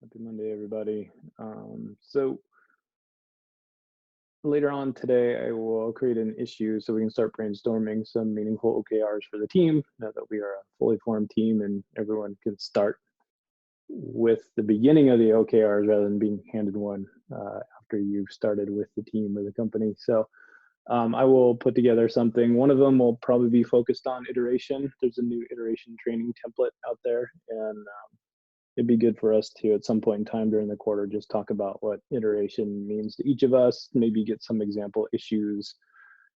Happy Monday, everybody. So later on today, I will create an issue so we can start brainstorming some meaningful OKRs for the team. Now that we are a fully formed team and everyone can start with the beginning of the OKRs rather than being handed one after you've started with the team or the company. So I will put together something. One of them will probably be focused on iteration. There's a new iteration training template out there, and it'd be good for us to, at some point in time during the quarter, just talk about what iteration means to each of us, maybe get some example issues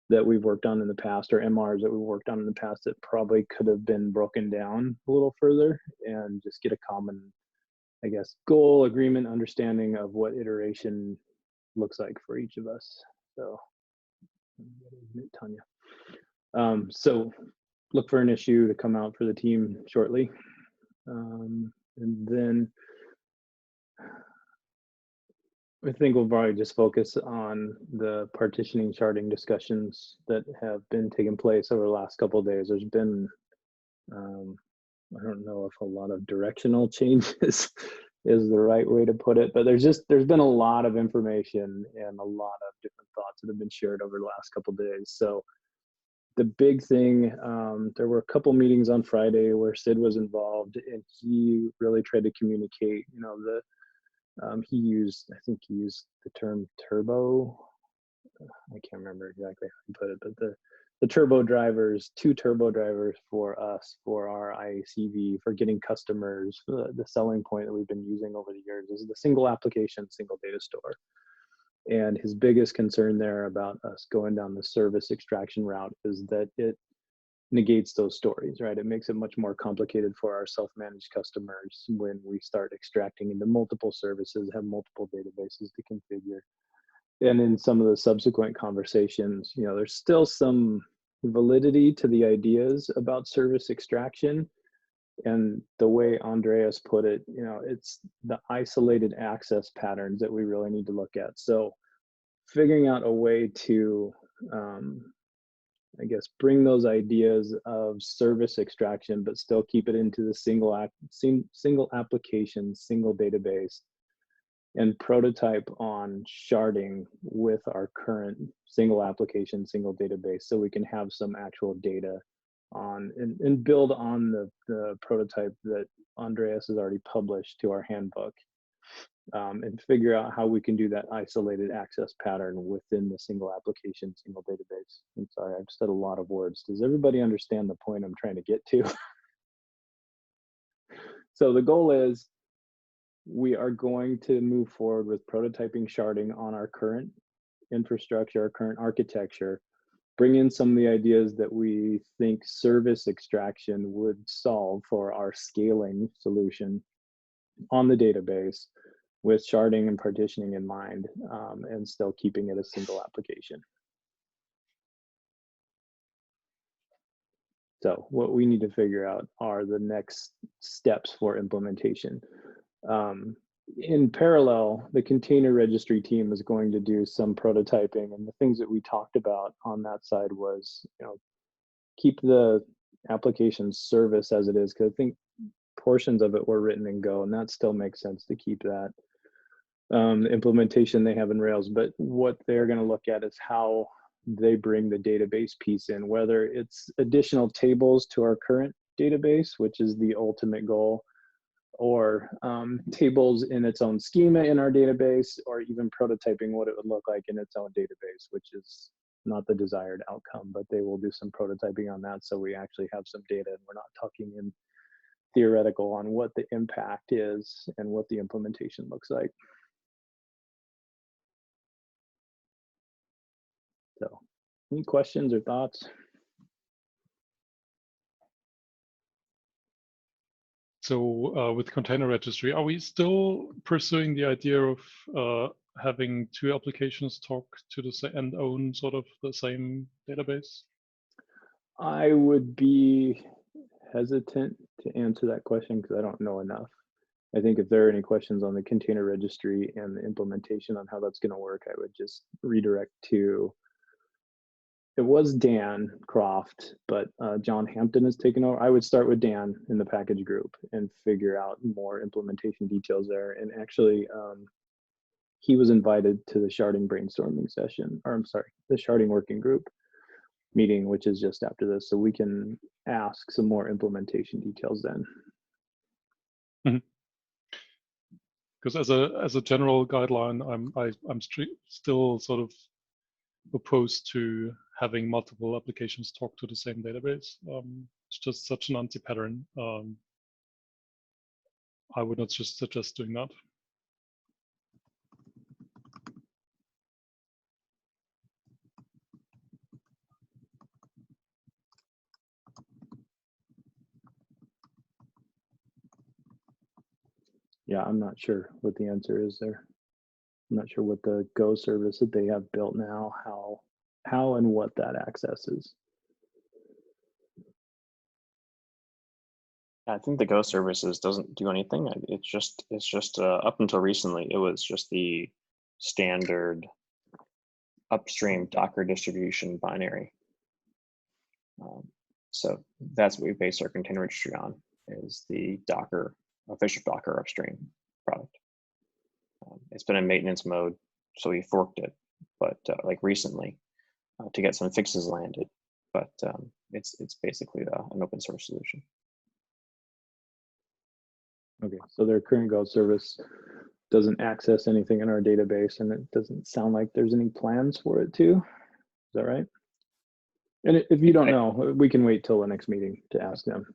that we've worked on in the past or MRs that we've worked on in the past that probably could have been broken down a little further, and just get a common, I guess, goal, agreement, understanding of what iteration looks like for each of us. So, Tanya. So look for an issue to come out for the team shortly. And then I think we'll probably just focus on the partitioning sharding discussions that have been taking place over the last couple of days. There's been, I don't know if a lot of directional changes is the right way to put it, but there's been a lot of information and a lot of different thoughts that have been shared over the last couple of days. So the big thing, there were a couple meetings on Friday where Sid was involved, and he really tried to communicate, I think he used the term turbo. I can't remember exactly how he put it, but the turbo drivers, two turbo drivers for us, for our IACV, for getting customers. The selling point that we've been using over the years is the single application, single data store. And his biggest concern there about us going down the service extraction route is that it negates those stories, right? It makes it much more complicated for our self-managed customers when we start extracting into multiple services, have multiple databases to configure. And in some of the subsequent conversations, there's still some validity to the ideas about service extraction. And the way Andreas put it, it's the isolated access patterns that we really need to look at. So figuring out a way to, I guess, bring those ideas of service extraction, but still keep it into the single application, single database, and prototype on sharding with our current single application, single database, so we can have some actual data on and build on the prototype that Andreas has already published to our handbook, and figure out how we can do that isolated access pattern within the single application, single database. I'm sorry, I've said a lot of words. Does everybody understand the point I'm trying to get to? So the goal is we are going to move forward with prototyping sharding on our current infrastructure, our current architecture, bring in some of the ideas that we think service extraction would solve for our scaling solution on the database, with sharding and partitioning in mind, and still keeping it a single application. So what we need to figure out are the next steps for implementation. In parallel, the container registry team is going to do some prototyping, and the things that we talked about on that side was, keep the application service as it is, because I think portions of it were written in Go, and that still makes sense to keep that. The implementation they have in Rails, but what they're going to look at is how they bring the database piece in, whether it's additional tables to our current database, which is the ultimate goal, or tables in its own schema in our database, or even prototyping what it would look like in its own database, which is not the desired outcome, but they will do some prototyping on that so we actually have some data and we're not talking in theoretical on what the impact is and what the implementation looks like. So, any questions or thoughts? So with container registry, are we still pursuing the idea of having two applications talk to the same and own sort of the same database? I would be hesitant to answer that question because I don't know enough. I think if there are any questions on the container registry and the implementation on how that's going to work, I would just redirect to it was Dan Croft, but John Hampton has taken over. I would start with Dan in the package group and figure out more implementation details there. And actually, he was invited to the sharding brainstorming session, or I'm sorry, the sharding working group meeting, which is just after this. So we can ask some more implementation details then. Because as a general guideline, I'm still sort of opposed to having multiple applications talk to the same database. It's just such an anti-pattern. I would not just suggest doing that. Yeah, I'm not sure what the answer is there. I'm not sure what the Go service that they have built now, how and what that access is. I think the Go services doesn't do anything. It's just up until recently, it was just the standard upstream Docker distribution binary. So that's what we base our container registry on, is the Docker, official Docker upstream product. It's been in maintenance mode, so we forked it, but like recently to get some fixes landed. But it's basically an open source solution. Okay, so their current Go service doesn't access anything in our database, and it doesn't sound like there's any plans for it to. Is that right? And if you don't know, we can wait till the next meeting to ask them.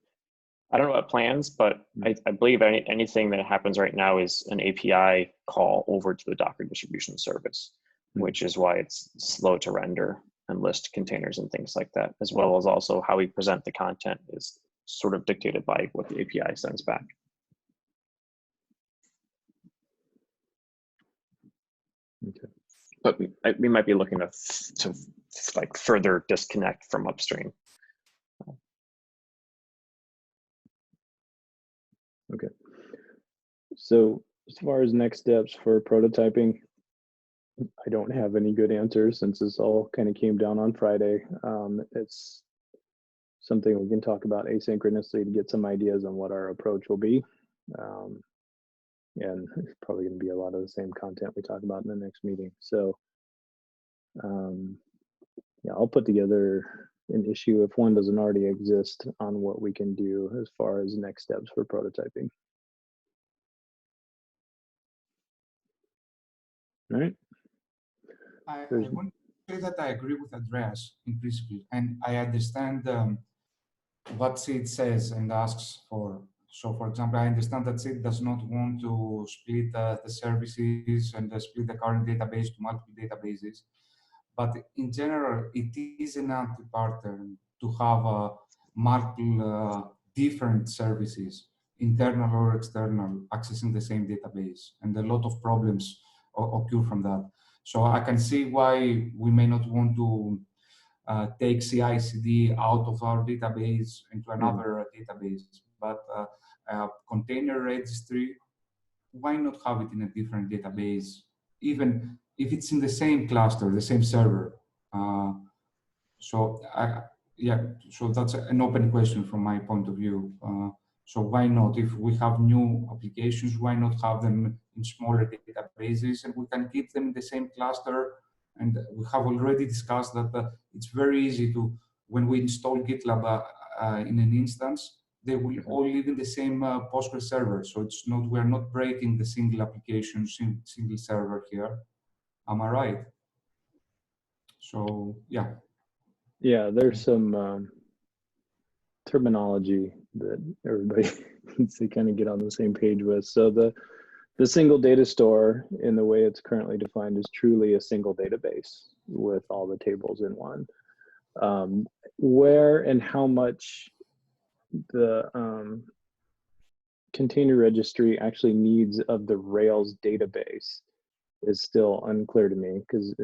I don't know about plans, but I believe anything that happens right now is an API call over to the Docker distribution service, which is why it's slow to render and list containers and things like that, as well as also how we present the content is sort of dictated by what the API sends back. Okay. But we might be looking to like further disconnect from upstream. Okay. So as far as next steps for prototyping, I don't have any good answers since this all kind of came down on Friday. It's something we can talk about asynchronously to get some ideas on what our approach will be. And it's probably going to be a lot of the same content we talk about in the next meeting. So yeah, I'll put together an issue if one doesn't already exist on what we can do as far as next steps for prototyping. All right. I want to say that I agree with Andreas in principle, and I understand what Sid says and asks for. So, for example, I understand that Sid does not want to split the services and split the current database to multiple databases. But in general, it is an anti-pattern to have multiple different services, internal or external, accessing the same database. And a lot of problems occur from that. So I can see why we may not want to take CI/CD out of our database into another database. But container registry, why not have it in a different database, even if it's in the same cluster, the same server? So that's an open question from my point of view. So why not, if we have new applications, why not have them in smaller databases, and we can keep them in the same cluster? And we have already discussed that it's very easy to, when we install GitLab in an instance, they will all live in the same Postgres server. So it's not, we're not breaking the single application, single server here. Am I right? So, yeah. Yeah, there's some terminology that everybody needs to kind of get on the same page with. So the single data store, in the way it's currently defined, is truly a single database with all the tables in one. Where and how much the container registry actually needs of the Rails database is still unclear to me, because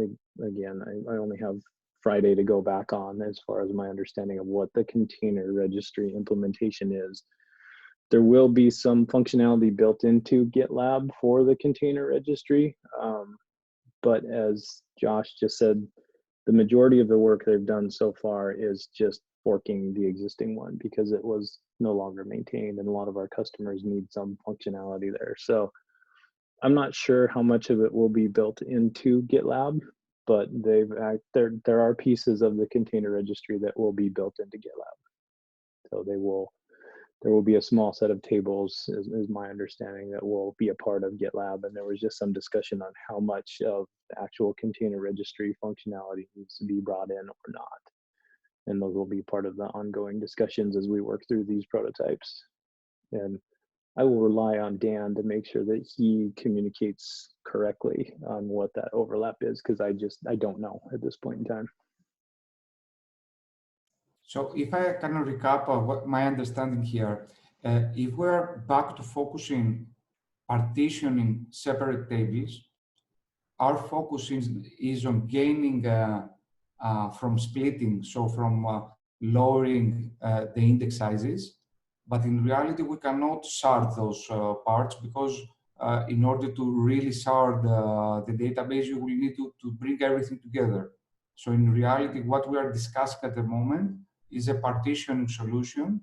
again, I only have Friday to go back on as far as my understanding of what the container registry implementation is. There will be some functionality built into GitLab for the container registry, but as Josh just said, the majority of the work they've done so far is just forking the existing one because it was no longer maintained, and a lot of our customers need some functionality there. So I'm not sure how much of it will be built into GitLab, but there are pieces of the container registry that will be built into GitLab. So there will be a small set of tables, is my understanding, that will be a part of GitLab. And there was just some discussion on how much of the actual container registry functionality needs to be brought in or not. And those will be part of the ongoing discussions as we work through these prototypes. And I will rely on Dan to make sure that he communicates correctly on what that overlap is, because I don't know at this point in time. So if I kind of recap what my understanding here, if we're back to focusing, partitioning separate tables, our focus is on gaining from splitting, so from lowering the index sizes. But in reality, we cannot shard those parts because in order to really shard the database, you will need to bring everything together. So in reality, what we are discussing at the moment is a partitioning solution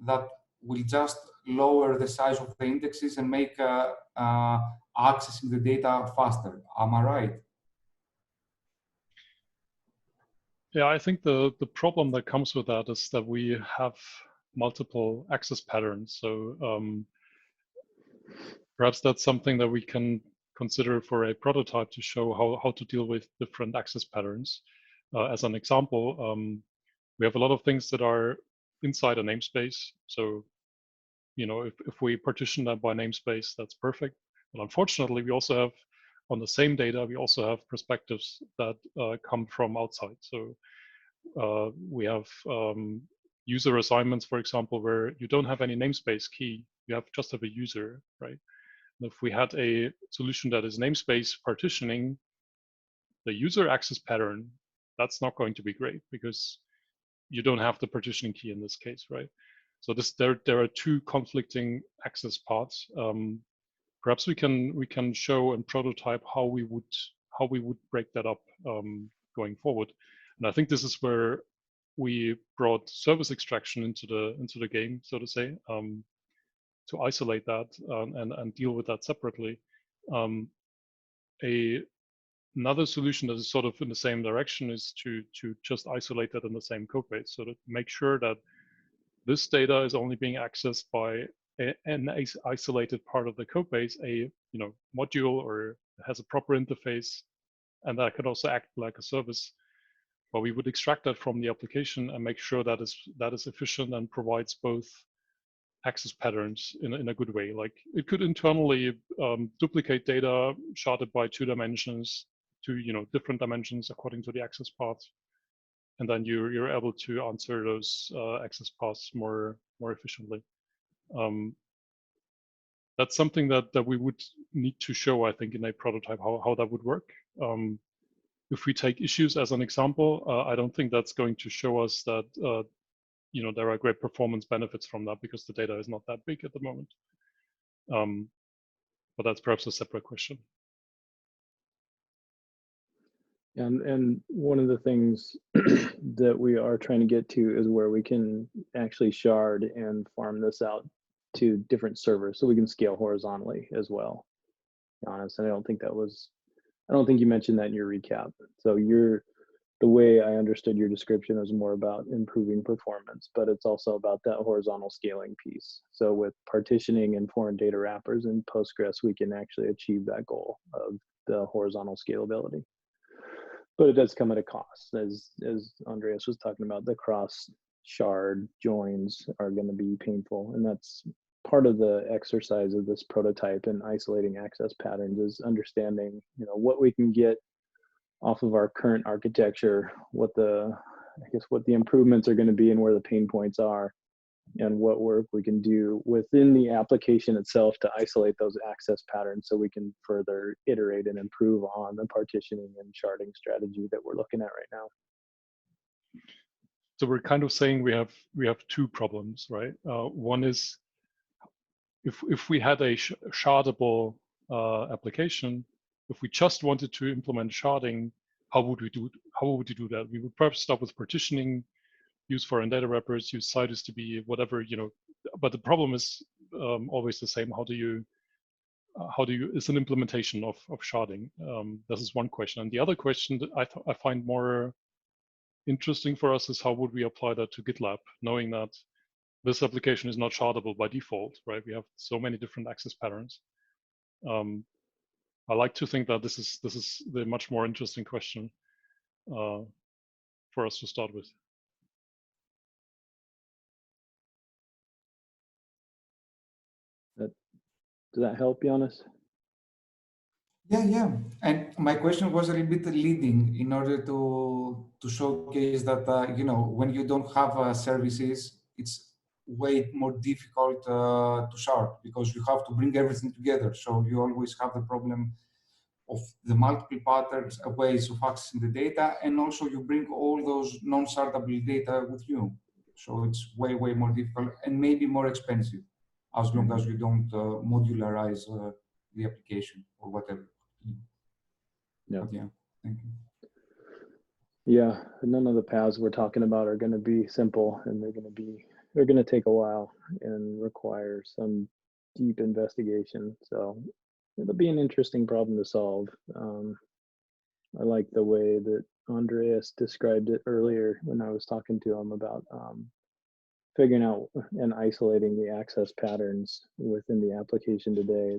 that will just lower the size of the indexes and make accessing the data faster. Am I right? Yeah, I think the problem that comes with that is that we have multiple access patterns. So perhaps that's something that we can consider for a prototype to show how to deal with different access patterns. As an example, we have a lot of things that are inside a namespace. So, you know, if we partition that by namespace, that's perfect. But unfortunately, we also have, on the same data, we also have perspectives that come from outside. So we have user assignments, for example, where you don't have any namespace key, you just have a user, right? And if we had a solution that is namespace partitioning, the user access pattern, that's not going to be great because you don't have the partitioning key in this case, right? So there are two conflicting access paths. Perhaps we can show and prototype how we would break that up going forward. And I think this is where we brought service extraction into the game, so to say, to isolate that and deal with that separately. Another solution that is sort of in the same direction is to just isolate that in the same code base, so to make sure that this data is only being accessed by an isolated part of the code base, a module, or has a proper interface, and that could also act like a service. But we would extract that from the application and make sure that is efficient and provides both access patterns in a good way. Like it could internally duplicate data sharded by two dimensions, different dimensions according to the access paths, and then you're able to answer those access paths more efficiently. That's something that we would need to show, I think, in a prototype, how that would work. If we take issues as an example, I don't think that's going to show us that there are great performance benefits from that because the data is not that big at the moment. But that's perhaps a separate question. And one of the things that we are trying to get to is where we can actually shard and farm this out to different servers so we can scale horizontally as well. To be honest, and I don't think you mentioned that in your recap. So the way I understood your description was more about improving performance, but it's also about that horizontal scaling piece. So with partitioning and foreign data wrappers in Postgres, we can actually achieve that goal of the horizontal scalability. But it does come at a cost, as Andreas was talking about. The cross shard joins are going to be painful, and that's part of the exercise of this prototype and isolating access patterns is understanding, what we can get off of our current architecture, what the improvements are going to be and where the pain points are, and what work we can do within the application itself to isolate those access patterns so we can further iterate and improve on the partitioning and sharding strategy that we're looking at right now. So we're kind of saying we have two problems, right? One is if we had a shardable application, if we just wanted to implement sharding, how would you do that? We would perhaps start with partitioning, use foreign data wrappers, use Citus to be whatever, but the problem is always the same. How do you it's an implementation of sharding. This is one question. And the other question that I find more interesting for us is how would we apply that to GitLab, knowing that this application is not shardable by default, right? We have so many different access patterns. I like to think that this is the much more interesting question for us to start with. Does that help, Jonas? Yeah. And my question was a little bit leading in order to showcase that, when you don't have services, it's way more difficult to shard because you have to bring everything together. So you always have the problem of the multiple patterns, ways of accessing the data, and also you bring all those non-shardable data with you. So it's way more difficult and maybe more expensive as long as you don't modularize the application or whatever. Yeah. But yeah, thank you. Yeah, none of the paths we're talking about are going to be simple, and they're going to take a while and require some deep investigation. So it'll be an interesting problem to solve. I like the way that Andreas described it earlier when I was talking to him about figuring out and isolating the access patterns within the application today.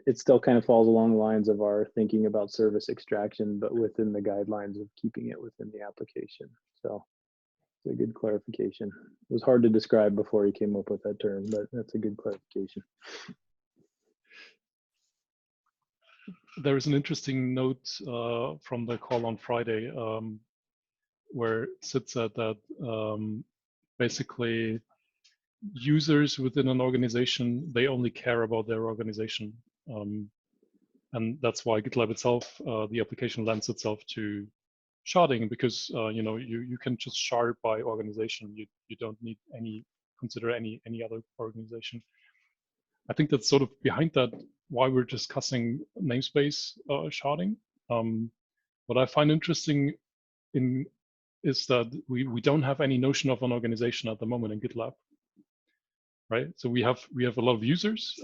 It still kind of falls along the lines of our thinking about service extraction, but within the guidelines of keeping it within the application. So it's a good clarification. It was hard to describe before he came up with that term, but that's a good clarification. There is an interesting note from the call on Friday where Sid said that basically users within an organization, they only care about their organization. And that's why GitLab itself, the application lends itself to sharding because you can just shard by organization. You don't need consider any other organization. I think that's sort of behind that why we're discussing namespace sharding. What I find interesting is that we don't have any notion of an organization at the moment in GitLab. Right, so we have a lot of users,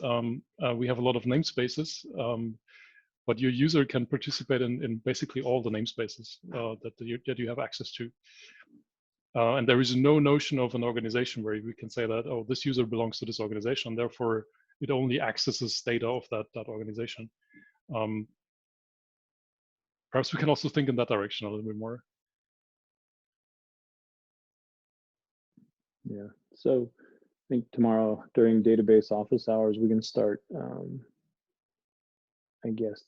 we have a lot of namespaces, but your user can participate in basically all the namespaces that you have access to, and there is no notion of an organization where we can say that, oh, this user belongs to this organization, therefore it only accesses data of that organization. Perhaps we can also think in that direction a little bit more. Yeah. So I think tomorrow during database office hours, we can start, I guess,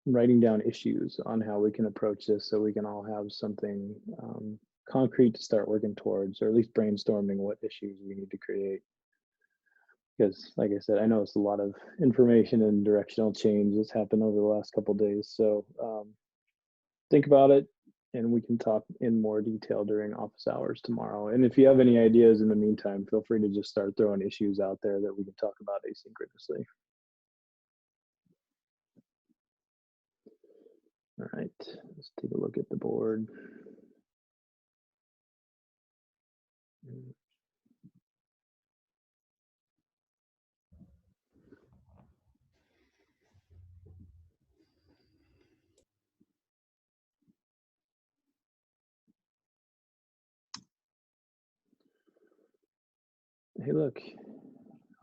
writing down issues on how we can approach this so we can all have something concrete to start working towards, or at least brainstorming what issues we need to create. Because like I said, I know it's a lot of information and directional change that's happened over the last couple of days. So think about it, and we can talk in more detail during office hours tomorrow. And if you have any ideas in the meantime, feel free to just start throwing issues out there that we can talk about asynchronously. All right, let's take a look at the board. Hey, look,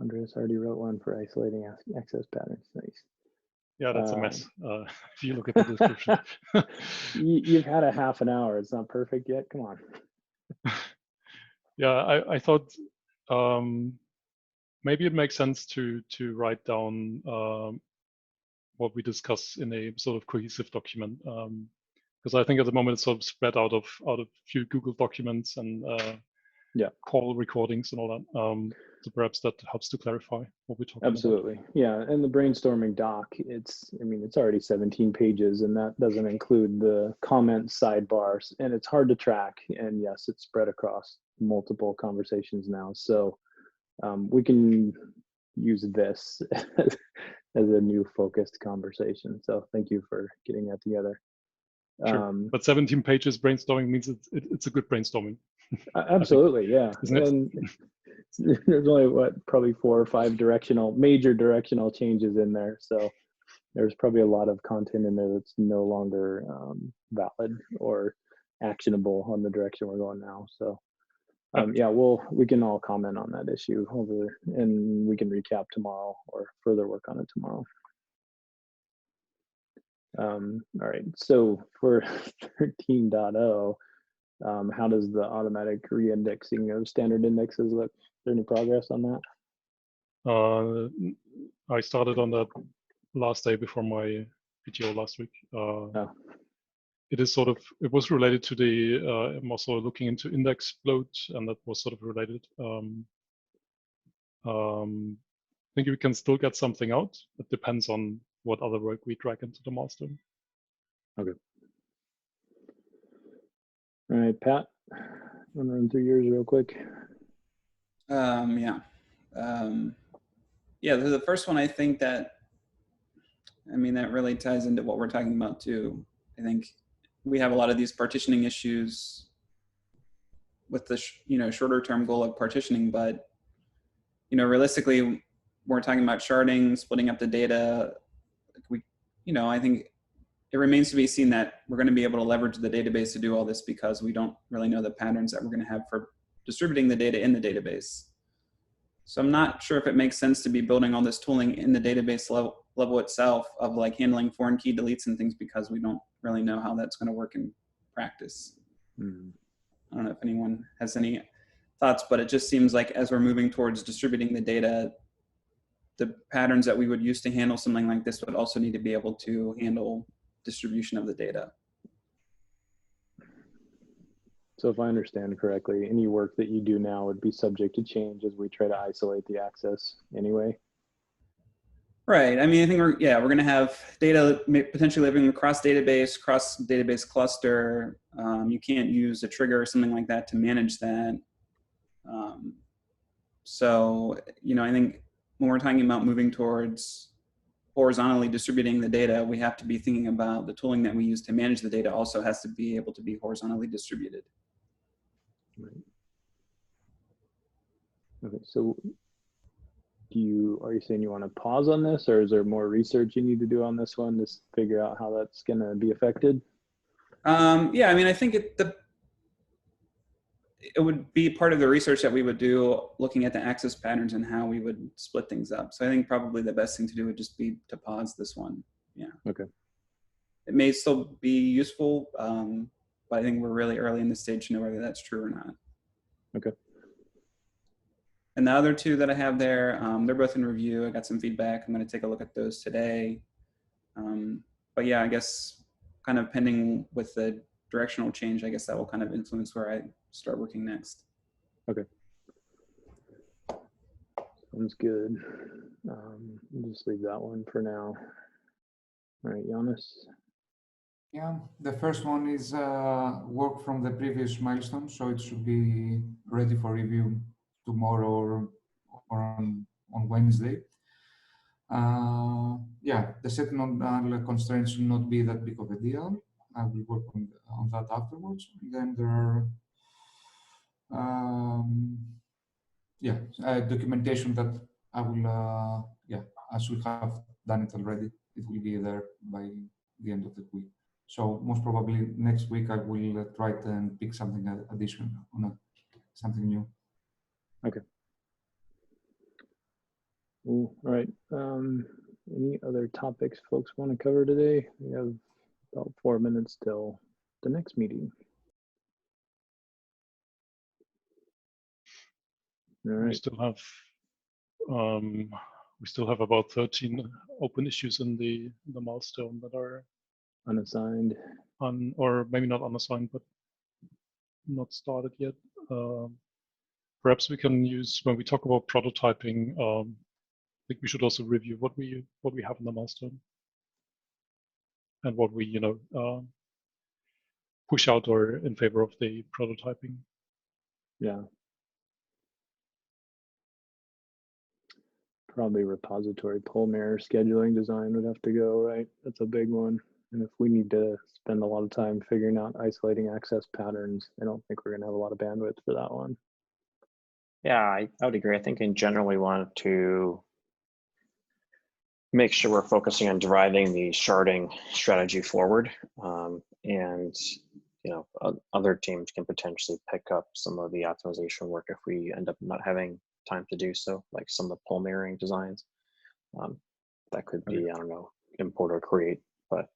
Andreas already wrote one for isolating access patterns. Nice. Yeah, that's a mess. If you look at the description. You've had a half an hour. It's not perfect yet. Come on. Yeah, I thought maybe it makes sense to write down what we discuss in a sort of cohesive document, because I think at the moment it's sort of spread out of a few Google documents and call recordings and all that. So perhaps that helps to clarify what we're talking about. Absolutely. Yeah, and the brainstorming doc, it's already 17 pages, and that doesn't include the comments sidebars, and it's hard to track. And yes, it's spread across multiple conversations now. So we can use this as a new focused conversation. So thank you for getting that together. Sure. But 17 pages brainstorming means it's a good brainstorming. Absolutely, yeah. Isn't it? And there's only probably 4 or 5 major directional changes in there. So there's probably a lot of content in there that's no longer valid or actionable on the direction we're going now. So yeah, we can all comment on that issue and we can recap tomorrow or further work on it tomorrow. All right, so for 13.0, how does the automatic re-indexing of standard indexes look? Is there any progress on that? I started on that last day before my PTO last week. It was related to I'm also looking into index float, and that was sort of related. I think we can still get something out. It depends on what other work we drag into the milestone. Okay. All right, Pat, want to run through yours real quick? Yeah. Yeah, the first one, I think that really ties into what we're talking about too. I think we have a lot of these partitioning issues with the shorter term goal of partitioning, but realistically, we're talking about sharding, splitting up the data. I think it remains to be seen that we're going to be able to leverage the database to do all this because we don't really know the patterns that we're going to have for distributing the data in the database. So I'm not sure if it makes sense to be building all this tooling in the database level itself of like handling foreign key deletes and things because we don't really know how that's going to work in practice. I don't know if anyone has any thoughts, but it just seems like as we're moving towards distributing the data, the patterns that we would use to handle something like this would also need to be able to handle distribution of the data. So if I understand correctly, any work that you do now would be subject to change as we try to isolate the access anyway? Right. I think we're going to have data potentially living across database cluster. You can't use a trigger or something like that to manage that. So, I think when we're talking about moving towards horizontally distributing the data, we have to be thinking about the tooling that we use to manage the data also has to be able to be horizontally distributed. Right. Okay, so are you saying you want to pause on this, or is there more research you need to do on this one to figure out how that's going to be affected? Yeah, I think it would be part of the research that we would do looking at the access patterns and how we would split things up. So I think probably the best thing to do would just be to pause this one. Yeah. Okay. It may still be useful, but I think we're really early in the stage to know whether that's true or not. Okay. And the other two that I have there, they're both in review. I got some feedback. I'm going to take a look at those today. But yeah, I guess kind of pending with the directional change, I guess that will kind of influence where I start working next. Okay. Sounds good. We'll just leave that one for now. All right, Giannis. Yeah, the first one is work from the previous milestone, so it should be ready for review tomorrow or on Wednesday. Yeah, the setting on constraints should not be that big of a deal. I will work on that afterwards. Then there are documentation that I will I should have done it already. It will be there by the end of the week. So most probably next week I will try to pick something additional on something new. Okay. All right. Any other topics folks want to cover today? We have about 4 minutes till the next meeting. All right. We still have about 13 open issues in the milestone that are unassigned, or maybe not unassigned, but not started yet. Perhaps we can use, when we talk about prototyping, I think we should also review what we have in the milestone and what we push out or in favor of the prototyping. Yeah. Probably repository pull mirror scheduling design would have to go, right? That's a big one. And if we need to spend a lot of time figuring out isolating access patterns, I don't think we're going to have a lot of bandwidth for that one. Yeah, I would agree. I think in general, we want to make sure we're focusing on driving the sharding strategy forward. And other teams can potentially pick up some of the optimization work if we end up not having time to do so, like some of the pull mirroring designs. That could be, I don't know, import or create. But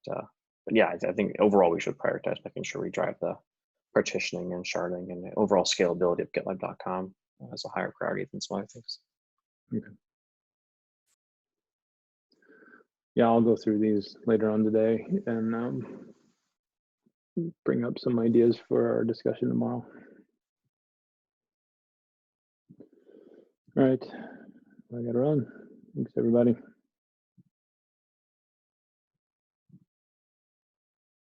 yeah, I think overall we should prioritize making sure we drive the partitioning and sharding and the overall scalability of GitLab.com as a higher priority than some other things. Okay. Yeah, I'll go through these later on today and bring up some ideas for our discussion tomorrow. All right, I gotta run. Thanks, everybody.